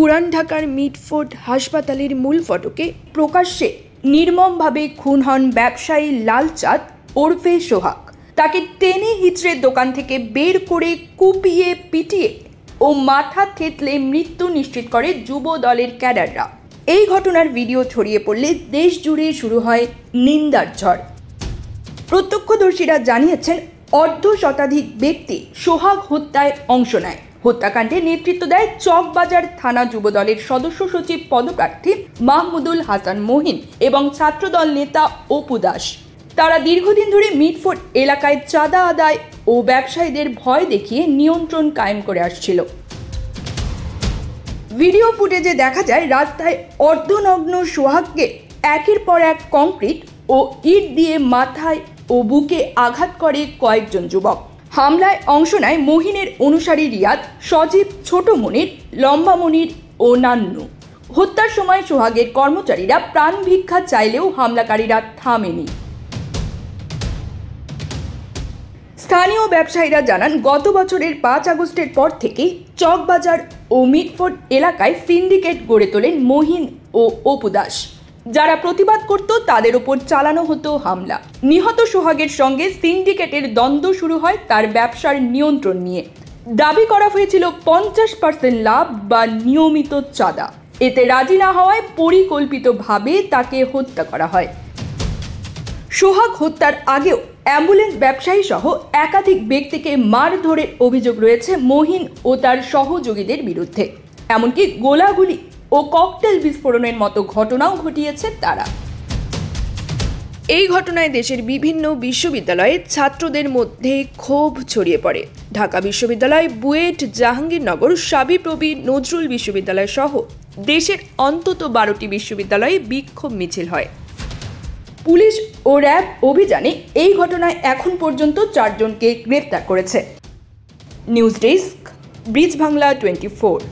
পুরান ঢাকার মিটফোর্ড হাসপাতালের মূল ফটকে প্রকাশ্যে নির্মমভাবে খুন হন ব্যবসায়ী লালচাঁদ ওরফে সোহাগ। তাকে টেনে হিচড়ে দোকান থেকে বের করে কুপিয়ে পিটিয়ে ও মাথা থেতলে মৃত্যু নিশ্চিত করে যুব দলের ক্যাডাররা। এই ঘটনার ভিডিও ছড়িয়ে পড়লে দেশ জুড়ে শুরু হয় নিন্দার ঝড়। প্রত্যক্ষদর্শীরা জানিয়েছেন অর্ধ শতাধিক ব্যক্তি সোহাগ হত্যায় অংশ নেয়। হত্যাকাণ্ডে নেতৃত্ব দেয় চকবাজার থানা যুবদলের সদস্য সচিব পদপ্রার্থী মাহমুদুল হাসান মহিন এবং ছাত্রদল নেতা অপু দাস। তারা দীর্ঘদিন ধরে মিটফোর্ড এলাকায় চাঁদা আদায় ও ব্যবসায়ীদের ভয় দেখিয়ে নিয়ন্ত্রণ কায়েম করে আসছিল। ভিডিও ফুটেজে দেখা যায় রাস্তায় অর্ধনগ্ন সোহাগকে একের পর এক কংক্রিট ও ইট দিয়ে মাথায় ও বুকে আঘাত করে কয়েকজন যুবক। হামলায় অংশ নেয় মহিনের অনুসারী রিয়াদ, সজীব, ছোট মনির, লম্বা মনির ও নান্নু। হত্যার সময় সোহাগের কর্মচারীরা প্রাণ ভিক্ষা চাইলেও হামলাকারীরা থামেনি। স্থানীয় ব্যবসায়ীরা জানান, গত বছরের 5 আগস্টের পর থেকেই চকবাজার ও মিটফোর্ড এলাকায় সিন্ডিকেট গড়ে তোলেন মহিন ও অপু দাস। যারা প্রতিবাদ করত তাদের ওপর চালানো হতো হামলা। নিহত সোহাগের সঙ্গে সিন্ডিকেটের দ্বন্দ্ব শুরু হয় তার ব্যবসার নিয়ন্ত্রণ নিয়ে। দাবি করা হয়েছিল 50% লাভ বা নিয়মিত চাঁদা। এতে রাজি না হওয়ায় পরিকল্পিতভাবে তাকে হত্যা করা হয়। সোহাগ হত্যার আগেও অ্যাম্বুলেন্স ব্যবসায়ী সহ একাধিক ব্যক্তিকে মারধরের অভিযোগ রয়েছে মহিন ও তার সহযোগীদের বিরুদ্ধে। এমনকি গোলাগুলি ও ককটেল বিস্ফোরণের মতো ঘটনাও ঘটিয়েছে তারা। এই ঘটনায় দেশের বিভিন্ন বিশ্ববিদ্যালয়ে ছাত্রদের মধ্যে ক্ষোভ ছড়িয়ে পড়ে। ঢাকা বিশ্ববিদ্যালয়, বুয়েট, জাহাঙ্গীরনগর, শাবিপ্রবি, নজরুল বিশ্ববিদ্যালয় সহ দেশের অন্তত 12টি বিশ্ববিদ্যালয়ে বিক্ষোভ মিছিল হয়। পুলিশ ও র্যাব অভিযানে এই ঘটনায় এখন পর্যন্ত 4 জনকে গ্রেফতার করেছে। News desk, bridge Bangla 24।